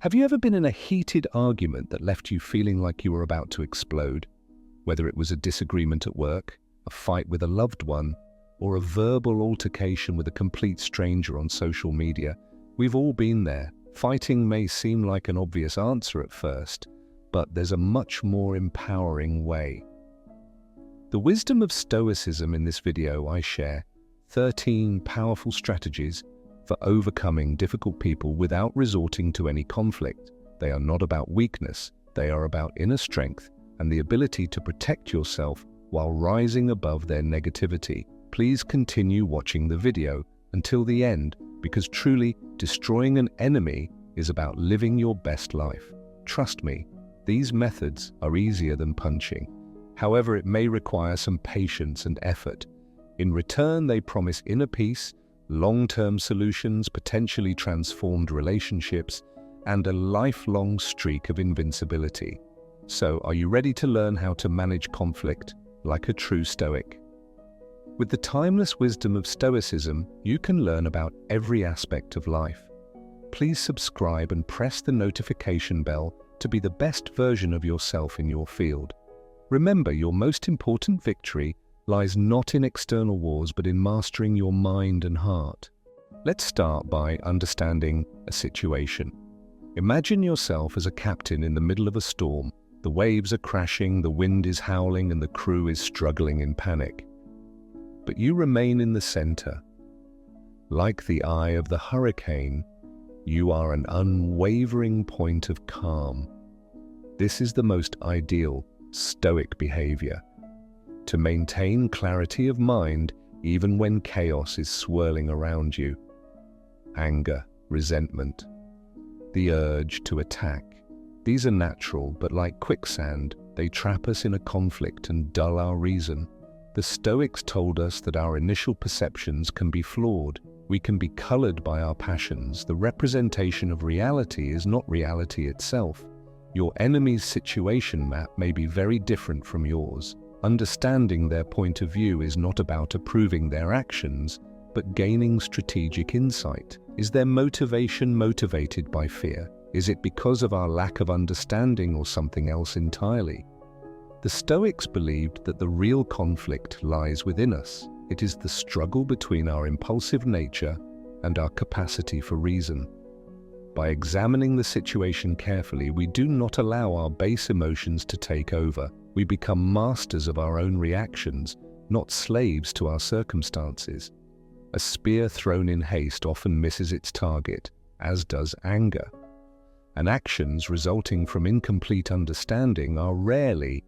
Have you ever been in a heated argument that left you feeling like you were about to explode? Whether it was a disagreement at work, a fight with a loved one, or a verbal altercation with a complete stranger on social media, we've all been there. Fighting may seem like an obvious answer at first, but there's a much more empowering way. The wisdom of Stoicism in this video I share 13 powerful strategies for overcoming difficult people without resorting to any conflict. They are not about weakness, they are about inner strength and the ability to protect yourself while rising above their negativity. Please continue watching the video until the end, because truly destroying an enemy is about living your best life. Trust me, these methods are easier than punching. However, it may require some patience and effort. In return, they promise inner peace, long-term solutions, potentially transformed relationships, and a lifelong streak of invincibility. So, are you ready to learn how to manage conflict like a true Stoic? With the timeless wisdom of Stoicism, you can learn about every aspect of life. Please subscribe and press the notification bell to be the best version of yourself in your field. Remember, your most important victory lies not in external wars, but in mastering your mind and heart. Let's start by understanding a situation. Imagine yourself as a captain in the middle of a storm. The waves are crashing, the wind is howling, and the crew is struggling in panic. But you remain in the center. Like the eye of the hurricane, you are an unwavering point of calm. This is the most ideal Stoic behavior. To maintain clarity of mind even when chaos is swirling around you. Anger, resentment, the urge to attack. These are natural, but like quicksand, they trap us in a conflict and dull our reason. The Stoics told us that our initial perceptions can be flawed. We can be colored by our passions. The representation of reality is not reality itself. Your enemy's situation map may be very different from yours. Understanding their point of view is not about approving their actions, but gaining strategic insight. Is their motivation motivated by fear? Is it because of our lack of understanding or something else entirely? The Stoics believed that the real conflict lies within us. It is the struggle between our impulsive nature and our capacity for reason. By examining the situation carefully, we do not allow our base emotions to take over. We become masters of our own reactions, not slaves to our circumstances. A spear thrown in haste often misses its target, as does anger. And actions resulting from incomplete understanding are rarely.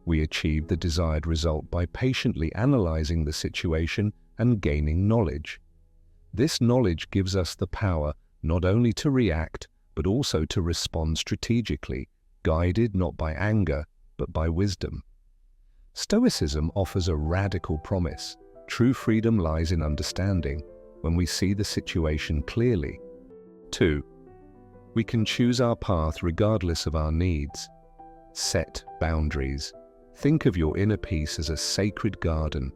We achieve the desired result by patiently analyzing the situation and gaining knowledge. This knowledge gives us the power not only to react, but also to respond strategically, guided not by anger, but by wisdom. Stoicism offers a radical promise. True freedom lies in understanding, when we see the situation clearly. 2. We can choose our path regardless of our needs. Set boundaries. Think of your inner peace as a sacred garden.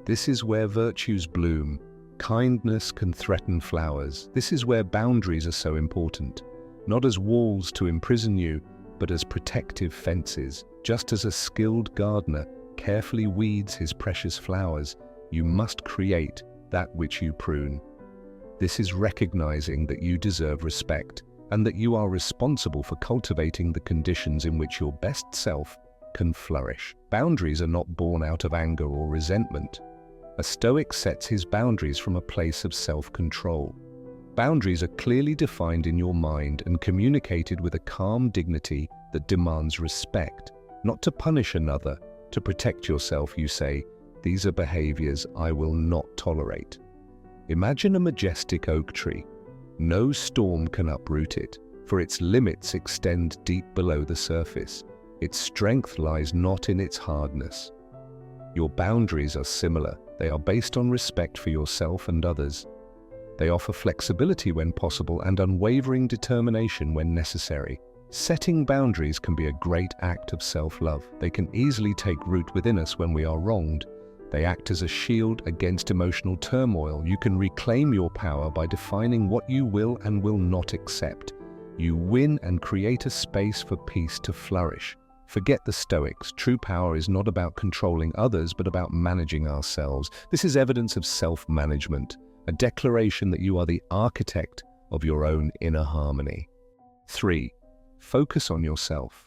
This is where virtues bloom. Kindness can threaten flowers. This is where boundaries are so important, not as walls to imprison you, but as protective fences. Just as a skilled gardener carefully weeds his precious flowers, you must create that which you prune. This is recognizing that you deserve respect and that you are responsible for cultivating the conditions in which your best self can flourish. Boundaries are not born out of anger or resentment. A Stoic sets his boundaries from a place of self-control. Boundaries are clearly defined in your mind and communicated with a calm dignity that demands respect. Not to punish another, to protect yourself, you say, "These are behaviors I will not tolerate." Imagine a majestic oak tree. No storm can uproot it, for its limits extend deep below the surface. Its strength lies not in its hardness. Your boundaries are similar. They are based on respect for yourself and others. They offer flexibility when possible and unwavering determination when necessary. Setting boundaries can be a great act of self-love. They can easily take root within us when we are wronged. They act as a shield against emotional turmoil. You can reclaim your power by defining what you will and will not accept. You win and create a space for peace to flourish. Forget the Stoics. True power is not about controlling others, but about managing ourselves. This is evidence of self-management, a declaration that you are the architect of your own inner harmony. 3. Focus on yourself.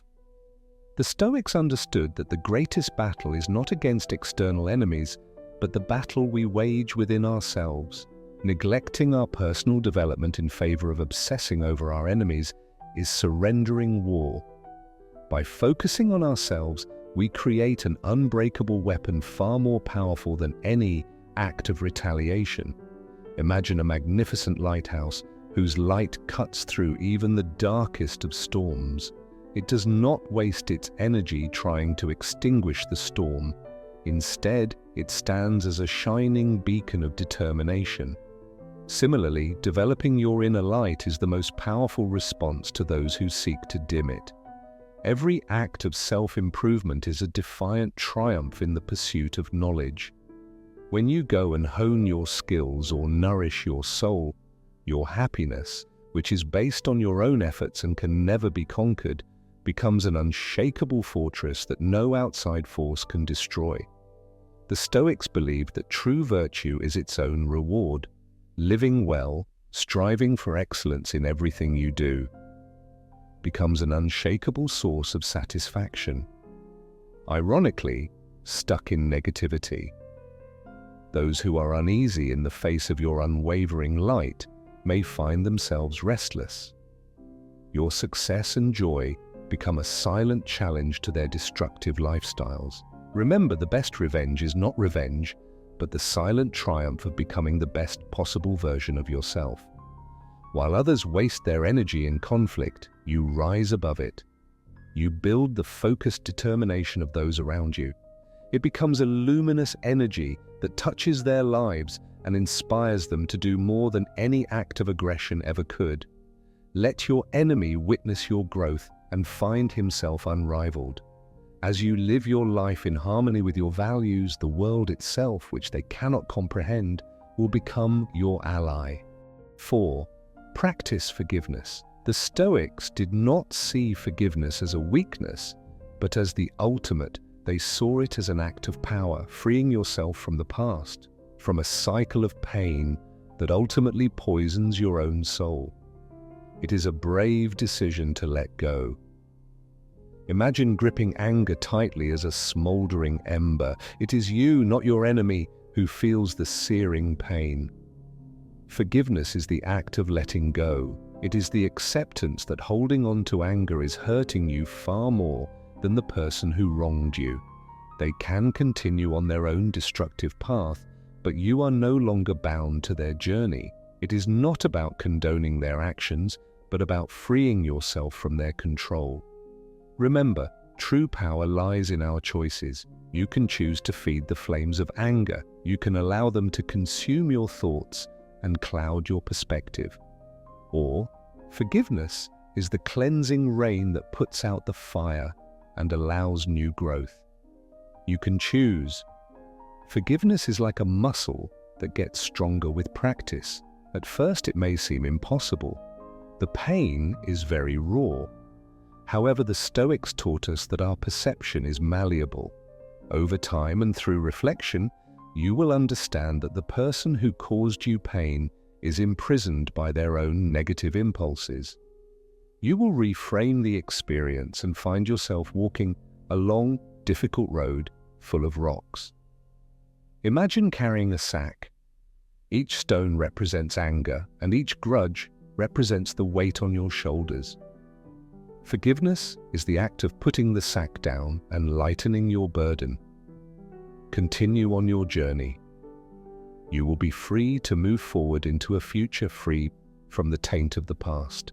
The Stoics understood that the greatest battle is not against external enemies, but the battle we wage within ourselves. Neglecting our personal development in favor of obsessing over our enemies is surrendering war. By focusing on ourselves, we create an unbreakable weapon far more powerful than any act of retaliation. Imagine a magnificent lighthouse whose light cuts through even the darkest of storms. It does not waste its energy trying to extinguish the storm. Instead, it stands as a shining beacon of determination. Similarly, developing your inner light is the most powerful response to those who seek to dim it. Every act of self-improvement is a defiant triumph in the pursuit of knowledge. When you go and hone your skills or nourish your soul, your happiness, which is based on your own efforts and can never be conquered, becomes an unshakable fortress that no outside force can destroy. The Stoics believed that true virtue is its own reward. Living well, striving for excellence in everything you do, becomes an unshakable source of satisfaction. Ironically, stuck in negativity, those who are uneasy in the face of your unwavering light may find themselves restless. Your success and joy become a silent challenge to their destructive lifestyles. Remember, the best revenge is not revenge, but the silent triumph of becoming the best possible version of yourself. While others waste their energy in conflict, you rise above it. You build the focused determination of those around you. It becomes a luminous energy that touches their lives and inspires them to do more than any act of aggression ever could. Let your enemy witness your growth and find himself unrivaled. As you live your life in harmony with your values, the world itself, which they cannot comprehend, will become your ally. 4. Practice forgiveness. The Stoics did not see forgiveness as a weakness, but as the ultimate. They saw it as an act of power, freeing yourself from the past, from a cycle of pain that ultimately poisons your own soul. It is a brave decision to let go. Imagine gripping anger tightly as a smoldering ember. It is you, not your enemy, who feels the searing pain. Forgiveness is the act of letting go. It is the acceptance that holding on to anger is hurting you far more than the person who wronged you. They can continue on their own destructive path, but you are no longer bound to their journey. It is not about condoning their actions, but about freeing yourself from their control. Remember, true power lies in our choices. You can choose to feed the flames of anger. You can allow them to consume your thoughts and cloud your perspective. Or, forgiveness is the cleansing rain that puts out the fire and allows new growth. You can choose. Forgiveness is like a muscle that gets stronger with practice. At first it may seem impossible. The pain is very raw. However, the Stoics taught us that our perception is malleable. Over time and through reflection, you will understand that the person who caused you pain is imprisoned by their own negative impulses. You will reframe the experience and find yourself walking a long, difficult road full of rocks. Imagine carrying a sack. Each stone represents anger, and each grudge represents the weight on your shoulders. Forgiveness is the act of putting the sack down and lightening your burden. Continue on your journey. You will be free to move forward into a future free from the taint of the past.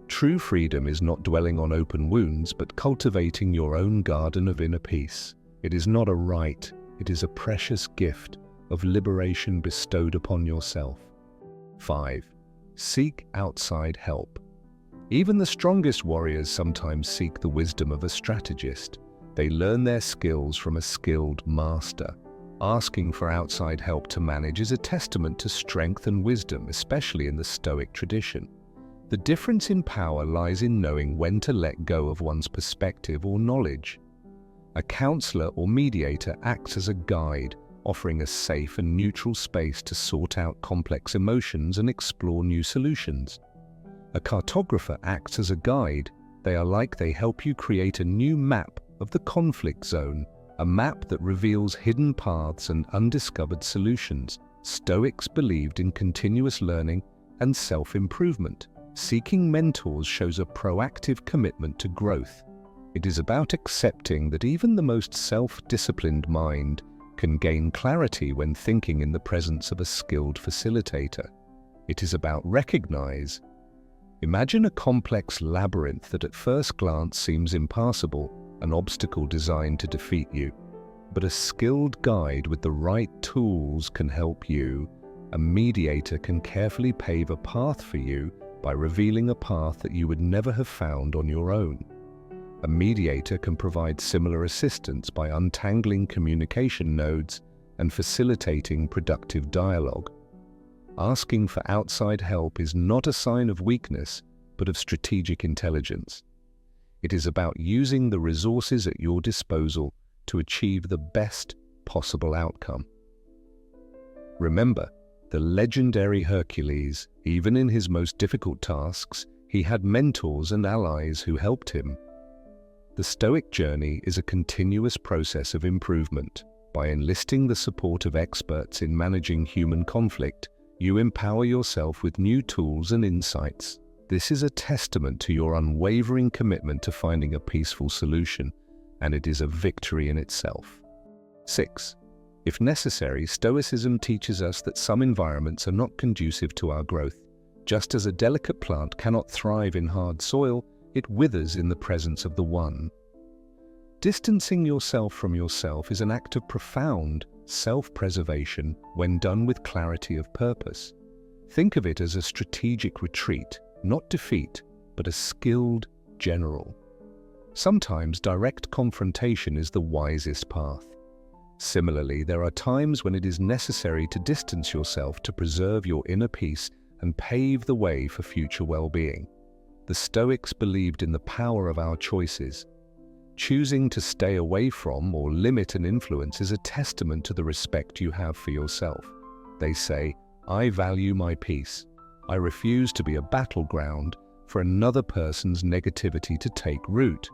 True freedom is not dwelling on open wounds, but cultivating your own garden of inner peace. It is not a right, it is a precious gift of liberation bestowed upon yourself. 5. Seek outside help. Even the strongest warriors sometimes seek the wisdom of a strategist. They learn their skills from a skilled master. Asking for outside help to manage is a testament to strength and wisdom, especially in the Stoic tradition. The difference in power lies in knowing when to let go of one's perspective or knowledge. A counselor or mediator acts as a guide, offering a safe and neutral space to sort out complex emotions and explore new solutions. A cartographer acts as a guide. They help you create a new map of the conflict zone, a map that reveals hidden paths and undiscovered solutions. Stoics believed in continuous learning and self-improvement. Seeking mentors shows a proactive commitment to growth. It is about accepting that even the most self-disciplined mind can gain clarity when thinking in the presence of a skilled facilitator. It is about Imagine a complex labyrinth that at first glance seems impassable, an obstacle designed to defeat you. But a skilled guide with the right tools can help you. A mediator can carefully pave a path for you by revealing a path that you would never have found on your own. A mediator can provide similar assistance by untangling communication nodes and facilitating productive dialogue. Asking for outside help is not a sign of weakness, but of strategic intelligence. It is about using the resources at your disposal to achieve the best possible outcome. Remember, the legendary Hercules, even in his most difficult tasks, he had mentors and allies who helped him. The Stoic journey is a continuous process of improvement. By enlisting the support of experts in managing human conflict, you empower yourself with new tools and insights. This is a testament to your unwavering commitment to finding a peaceful solution, and it is a victory in itself. 6. If necessary, Stoicism teaches us that some environments are not conducive to our growth. Just as a delicate plant cannot thrive in hard soil, it withers in the presence of the One. Distancing yourself from yourself is an act of profound self-preservation when done with clarity of purpose. Think of it as a strategic retreat, not defeat, but a skilled general. Sometimes direct confrontation is the wisest path. Similarly, there are times when it is necessary to distance yourself to preserve your inner peace and pave the way for future well-being. The Stoics believed in the power of our choices. Choosing to stay away from or limit an influence is a testament to the respect you have for yourself. They say, "I value my peace. I refuse to be a battleground for another person's negativity to take root."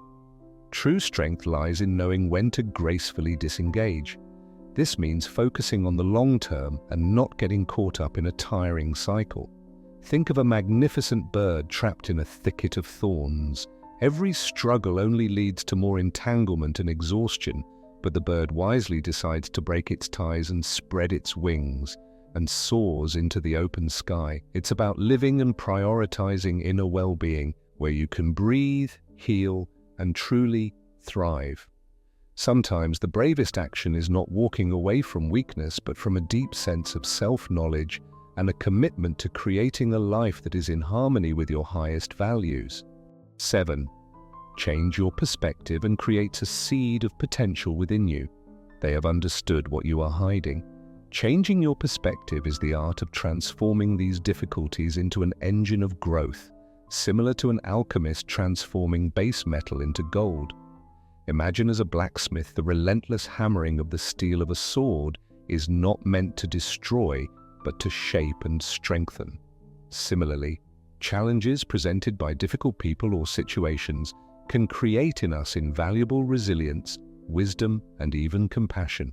True strength lies in knowing when to gracefully disengage. This means focusing on the long term and not getting caught up in a tiring cycle. Think of a magnificent bird trapped in a thicket of thorns. Every struggle only leads to more entanglement and exhaustion, but the bird wisely decides to break its ties and spread its wings and soars into the open sky. It's about living and prioritizing inner well-being, where you can breathe, heal, and truly thrive. Sometimes the bravest action is not walking away from weakness, but from a deep sense of self-knowledge and a commitment to creating a life that is in harmony with your highest values. 7. Change your perspective and creates a seed of potential within you. They have understood what you are hiding. Changing your perspective is the art of transforming these difficulties into an engine of growth, similar to an alchemist transforming base metal into gold. Imagine as a blacksmith, the relentless hammering of the steel of a sword is not meant to destroy, but to shape and strengthen. Similarly, challenges presented by difficult people or situations can create in us invaluable resilience, wisdom, and even compassion.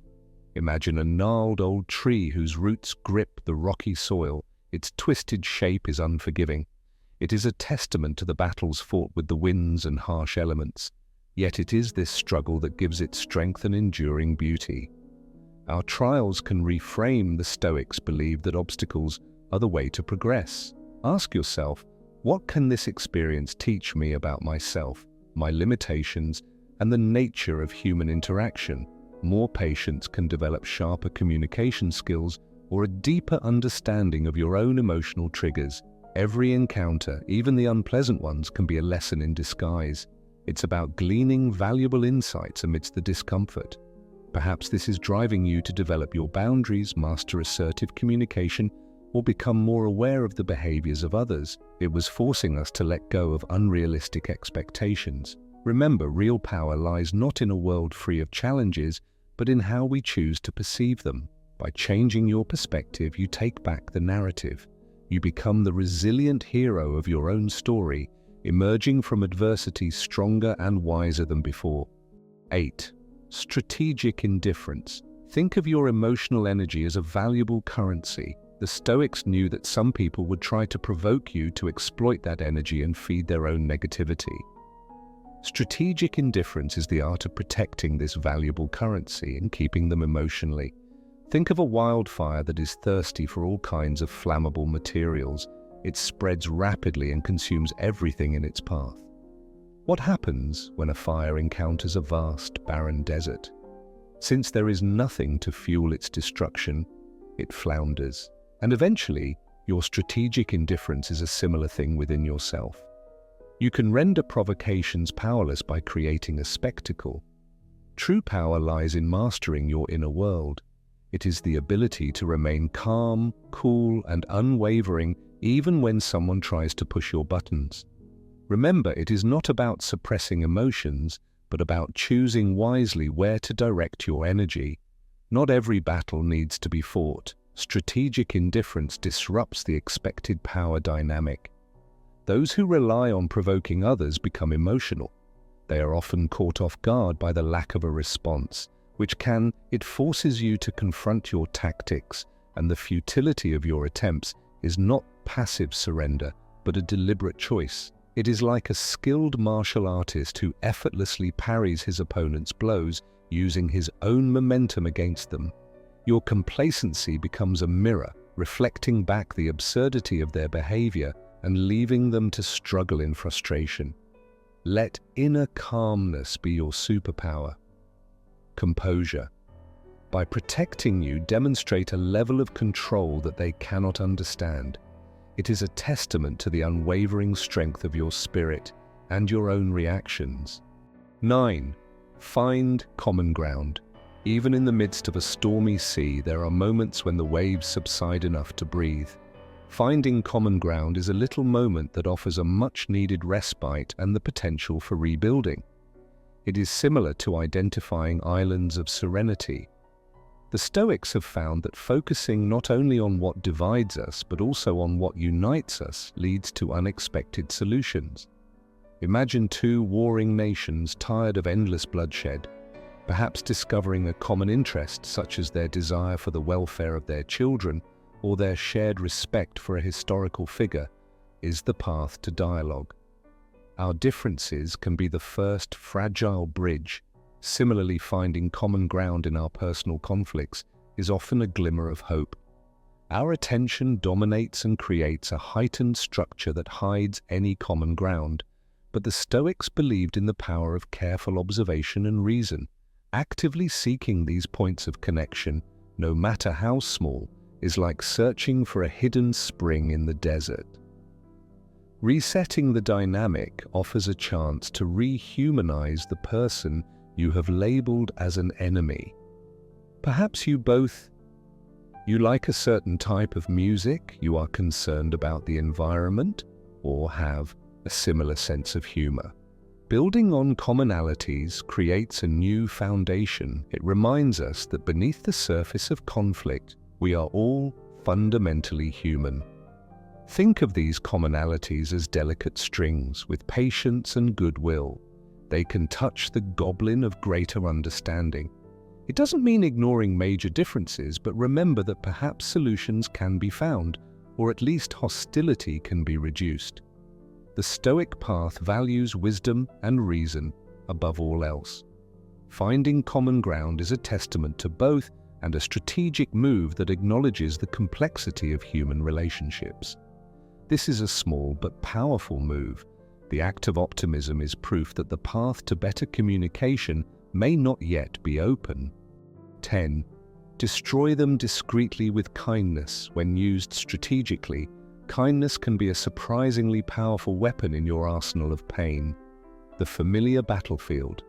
Imagine a gnarled old tree whose roots grip the rocky soil. Its twisted shape is unforgiving. It is a testament to the battles fought with the winds and harsh elements. Yet it is this struggle that gives it strength and enduring beauty. Our trials can reframe. The Stoics believe that obstacles are the way to progress. Ask yourself, what can this experience teach me about myself, my limitations, and the nature of human interaction? More patience can develop sharper communication skills or a deeper understanding of your own emotional triggers. Every encounter, even the unpleasant ones, can be a lesson in disguise. It's about gleaning valuable insights amidst the discomfort. Perhaps this is driving you to develop your boundaries, master assertive communication, or become more aware of the behaviors of others. It was forcing us to let go of unrealistic expectations. Remember, real power lies not in a world free of challenges, but in how we choose to perceive them. By changing your perspective, you take back the narrative. You become the resilient hero of your own story, emerging from adversity stronger and wiser than before. 8. Strategic indifference. Think of your emotional energy as a valuable currency. The Stoics knew that some people would try to provoke you to exploit that energy and feed their own negativity. Strategic indifference is the art of protecting this valuable currency and keeping them emotionally. Think of a wildfire that is thirsty for all kinds of flammable materials. It spreads rapidly and consumes everything in its path. What happens when a fire encounters a vast, barren desert? Since there is nothing to fuel its destruction, it flounders. And eventually, your strategic indifference is a similar thing within yourself. You can render provocations powerless by creating a spectacle. True power lies in mastering your inner world. It is the ability to remain calm, cool, and unwavering even when someone tries to push your buttons. Remember, it is not about suppressing emotions, but about choosing wisely where to direct your energy. Not every battle needs to be fought. Strategic indifference disrupts the expected power dynamic. Those who rely on provoking others become emotional. They are often caught off guard by the lack of a response, it forces you to confront your tactics, and the futility of your attempts is not passive surrender, but a deliberate choice. It is like a skilled martial artist who effortlessly parries his opponent's blows, using his own momentum against them. Your complacency becomes a mirror, reflecting back the absurdity of their behavior and leaving them to struggle in frustration. Let inner calmness be your superpower. Composure. By protecting you, demonstrate a level of control that they cannot understand. It is a testament to the unwavering strength of your spirit and your own reactions. 9. Find common ground. Even in the midst of a stormy sea, there are moments when the waves subside enough to breathe. Finding common ground is a little moment that offers a much-needed respite and the potential for rebuilding. It is similar to identifying islands of serenity. The Stoics have found that focusing not only on what divides us, but also on what unites us, leads to unexpected solutions. Imagine two warring nations tired of endless bloodshed, perhaps discovering a common interest such as their desire for the welfare of their children or their shared respect for a historical figure, is the path to dialogue. Our differences can be the first fragile bridge. Similarly, finding common ground in our personal conflicts is often a glimmer of hope. Our attention dominates and creates a heightened structure that hides any common ground, but the Stoics believed in the power of careful observation and reason. Actively seeking these points of connection, no matter how small, is like searching for a hidden spring in the desert. Resetting the dynamic offers a chance to rehumanize the person you have labeled as an enemy. Perhaps you like a certain type of music, you are concerned about the environment, or have a similar sense of humor. Building on commonalities creates a new foundation. It reminds us that beneath the surface of conflict, we are all fundamentally human. Think of these commonalities as delicate strings with patience and goodwill. They can touch the goblin of greater understanding. It doesn't mean ignoring major differences, but remember that perhaps solutions can be found, or at least hostility can be reduced. The Stoic path values wisdom and reason above all else. Finding common ground is a testament to both and a strategic move that acknowledges the complexity of human relationships. This is a small but powerful move. The act of optimism is proof that the path to better communication may not yet be open. 10. Destroy them discreetly with kindness. When used strategically, kindness can be a surprisingly powerful weapon in your arsenal of pain. The familiar battlefield.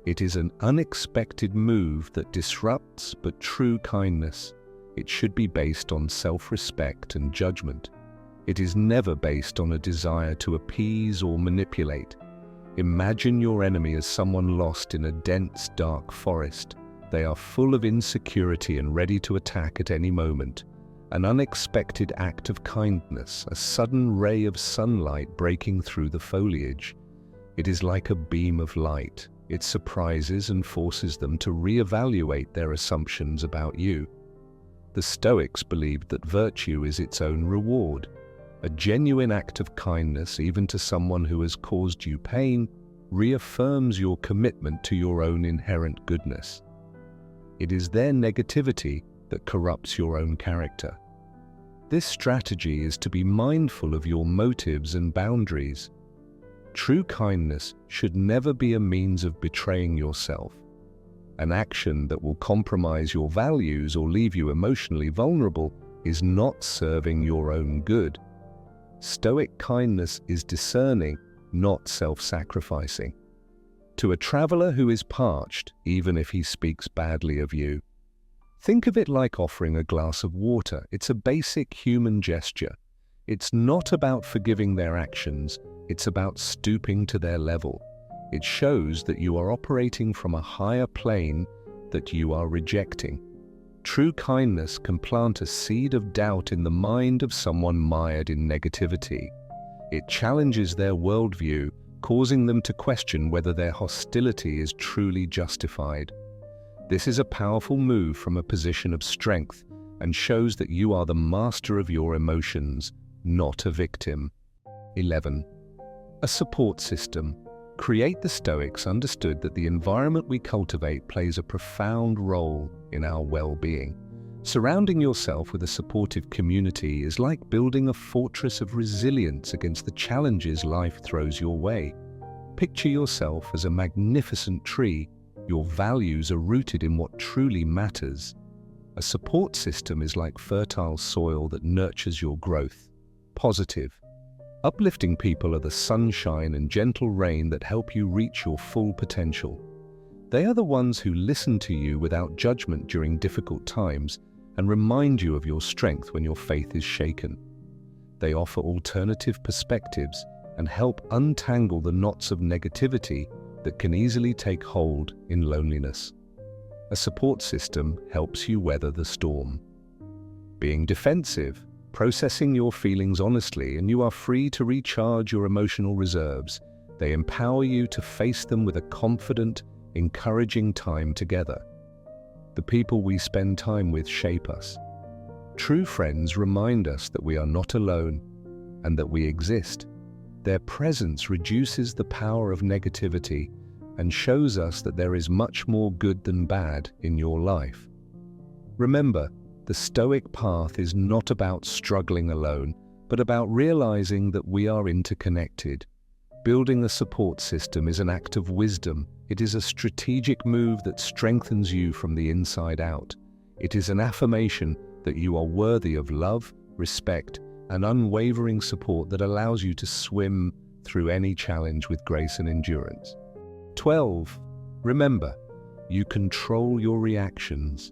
It is an unexpected move that disrupts, but true kindness. It should be based on self-respect and judgment. It is never based on a desire to appease or manipulate. Imagine your enemy as someone lost in a dense, dark forest. They are full of insecurity and ready to attack at any moment. An unexpected act of kindness, a sudden ray of sunlight breaking through the foliage. It is like a beam of light. It surprises and forces them to reevaluate their assumptions about you. The Stoics believed that virtue is its own reward. A genuine act of kindness, even to someone who has caused you pain, reaffirms your commitment to your own inherent goodness. It is their negativity that corrupts your own character. This strategy is to be mindful of your motives and boundaries. True kindness should never be a means of betraying yourself. An action that will compromise your values or leave you emotionally vulnerable is not serving your own good. Stoic kindness is discerning, not self-sacrificing. To a traveler who is parched, even if he speaks badly of you, think of it like offering a glass of water. It's a basic human gesture. It's not about forgiving their actions, it's about stooping to their level. It shows that you are operating from a higher plane that you are rejecting. True kindness can plant a seed of doubt in the mind of someone mired in negativity. It challenges their worldview, causing them to question whether their hostility is truly justified. This is a powerful move from a position of strength and shows that you are the master of your emotions, not a victim. 11. A support system. The Stoics understood that the environment we cultivate plays a profound role in our well-being. Surrounding yourself with a supportive community is like building a fortress of resilience against the challenges life throws your way. Picture yourself as a magnificent tree. Your values are rooted in what truly matters. A support system is like fertile soil that nurtures your growth. Positive. Uplifting people are the sunshine and gentle rain that help you reach your full potential. They are the ones who listen to you without judgment during difficult times and remind you of your strength when your faith is shaken. They offer alternative perspectives and help untangle the knots of negativity that can easily take hold in loneliness. A support system helps you weather the storm. Being defensive. Processing your feelings honestly, and you are free to recharge your emotional reserves. They empower you to face them with a confident, encouraging time together. The people we spend time with shape us. True friends remind us that we are not alone and that we exist. Their presence reduces the power of negativity and shows us that there is much more good than bad in your life. Remember, the Stoic path is not about struggling alone, but about realizing that we are interconnected. Building a support system is an act of wisdom. It is a strategic move that strengthens you from the inside out. It is an affirmation that you are worthy of love, respect, and unwavering support that allows you to swim through any challenge with grace and endurance. 12. Remember, you control your reactions.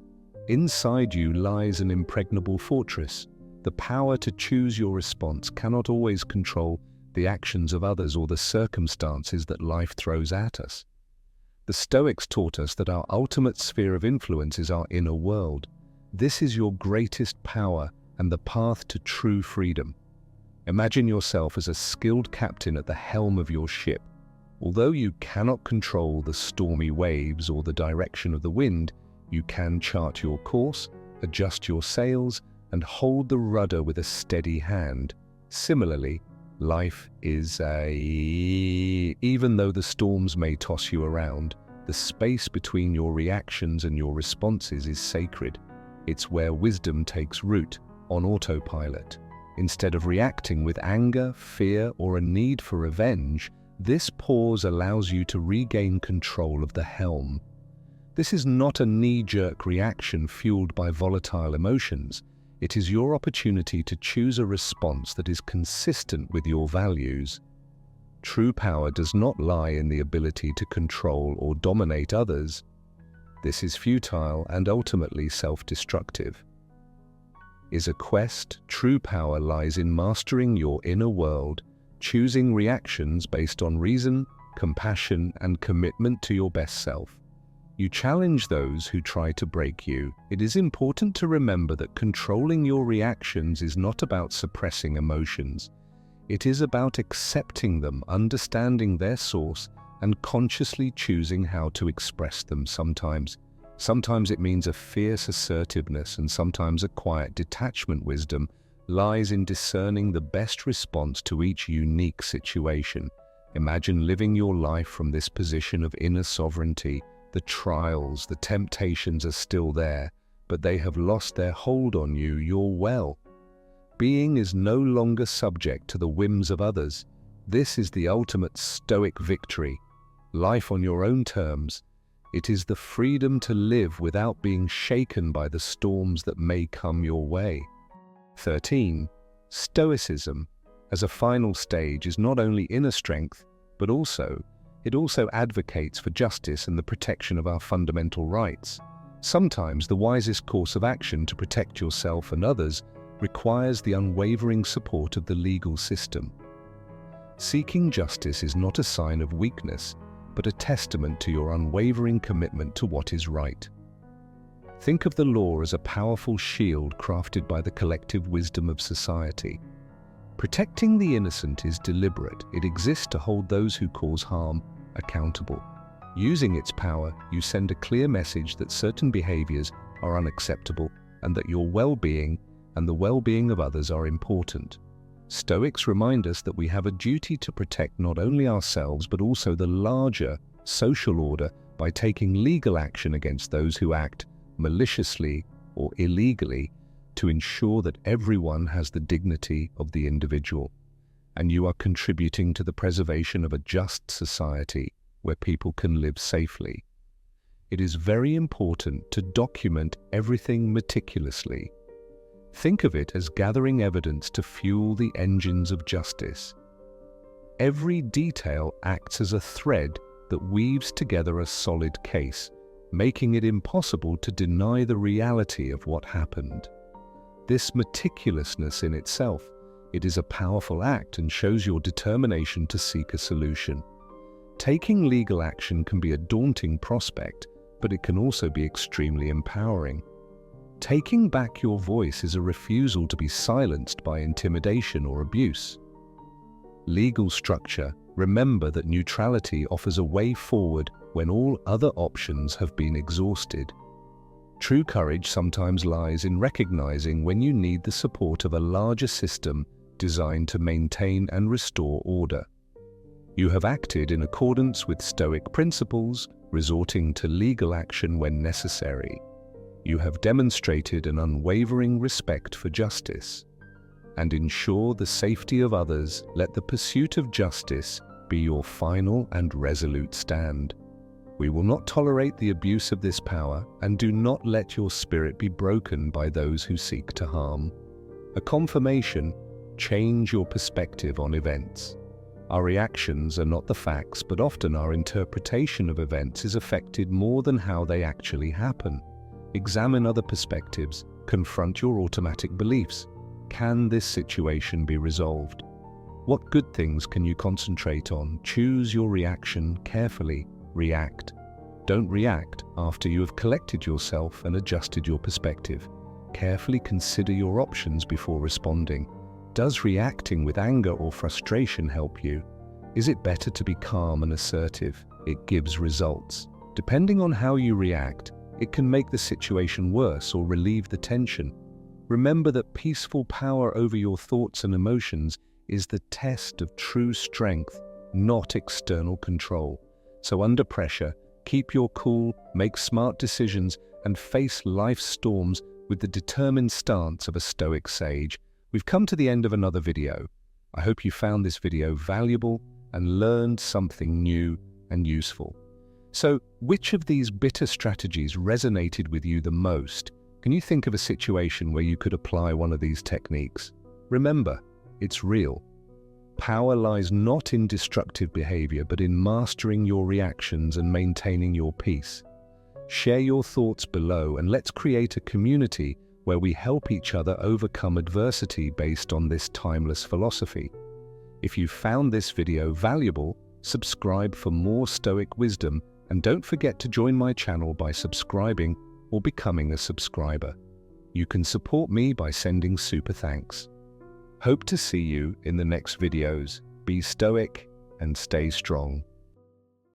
Inside you lies an impregnable fortress. The power to choose your response cannot always control the actions of others or the circumstances that life throws at us. The Stoics taught us that our ultimate sphere of influence is our inner world. This is your greatest power and the path to true freedom. Imagine yourself as a skilled captain at the helm of your ship. Although you cannot control the stormy waves or the direction of the wind, you can chart your course, adjust your sails, and hold the rudder with a steady hand. Similarly, life is even though the storms may toss you around, the space between your reactions and your responses is sacred. It's where wisdom takes root, on autopilot. Instead of reacting with anger, fear, or a need for revenge, this pause allows you to regain control of the helm. This is not a knee-jerk reaction fueled by volatile emotions. It is your opportunity to choose a response that is consistent with your values. True power does not lie in the ability to control or dominate others. This is futile and ultimately self-destructive. is a quest. True power lies in mastering your inner world, choosing reactions based on reason, compassion, and commitment to your best self. You challenge those who try to break you. It is important to remember that controlling your reactions is not about suppressing emotions. It is about accepting them, understanding their source, and consciously choosing how to express them. Sometimes it means a fierce assertiveness, and sometimes a quiet detachment. Wisdom lies in discerning the best response to each unique situation. Imagine living your life from this position of inner sovereignty. The trials, the temptations are still there, but they have lost their hold on you. Your well-being is no longer subject to the whims of others. This is the ultimate Stoic victory. Life on your own terms. It is the freedom to live without being shaken by the storms that may come your way. 13. Stoicism, as a final stage, is not only inner strength, but it also advocates for justice and the protection of our fundamental rights. Sometimes the wisest course of action to protect yourself and others requires the unwavering support of the legal system. Seeking justice is not a sign of weakness, but a testament to your unwavering commitment to what is right. Think of the law as a powerful shield crafted by the collective wisdom of society. Protecting the innocent is deliberate. It exists to hold those who cause harm accountable. Using its power, you send a clear message that certain behaviors are unacceptable and that your well-being and the well-being of others are important. Stoics remind us that we have a duty to protect not only ourselves but also the larger social order by taking legal action against those who act maliciously or illegally, to ensure that everyone has the dignity of the individual. And you are contributing to the preservation of a just society where people can live safely. It is very important to document everything meticulously. Think of it as gathering evidence to fuel the engines of justice. Every detail acts as a thread that weaves together a solid case, making it impossible to deny the reality of what happened. This meticulousness in itself, it is a powerful act and shows your determination to seek a solution. Taking legal action can be a daunting prospect, but it can also be extremely empowering. Taking back your voice is a refusal to be silenced by intimidation or abuse. Legal structure. Remember that neutrality offers a way forward when all other options have been exhausted. True courage sometimes lies in recognizing when you need the support of a larger system designed to maintain and restore order. You have acted in accordance with Stoic principles, resorting to legal action when necessary. You have demonstrated an unwavering respect for justice. And ensure the safety of others. Let the pursuit of justice be your final and resolute stand. We will not tolerate the abuse of this power, and do not let your spirit be broken by those who seek to harm. A confirmation. Change your perspective on events. Our reactions are not the facts, but often our interpretation of events is affected more than how they actually happen. Examine other perspectives. Confront your automatic beliefs. Can this situation be resolved? What good things can you concentrate on? Choose your reaction carefully. React. Don't react after you have collected yourself and adjusted your perspective. Carefully consider your options before responding. Does reacting with anger or frustration help you? Is it better to be calm and assertive? It gives results. Depending on how you react, it can make the situation worse or relieve the tension. Remember that peaceful power over your thoughts and emotions is the test of true strength, not external control. So under pressure, keep your cool, make smart decisions, and face life's storms with the determined stance of a Stoic sage. We've come to the end of another video. I hope you found this video valuable and learned something new and useful. So, which of these bitter strategies resonated with you the most? Can you think of a situation where you could apply one of these techniques? Remember, it's real. Power lies not in destructive behavior, but in mastering your reactions and maintaining your peace. Share your thoughts below, and let's create a community where we help each other overcome adversity based on this timeless philosophy. If you found this video valuable, subscribe for more Stoic wisdom, and don't forget to join my channel by subscribing or becoming a subscriber. You can support me by sending super thanks. Hope to see you in the next videos. Be stoic and stay strong.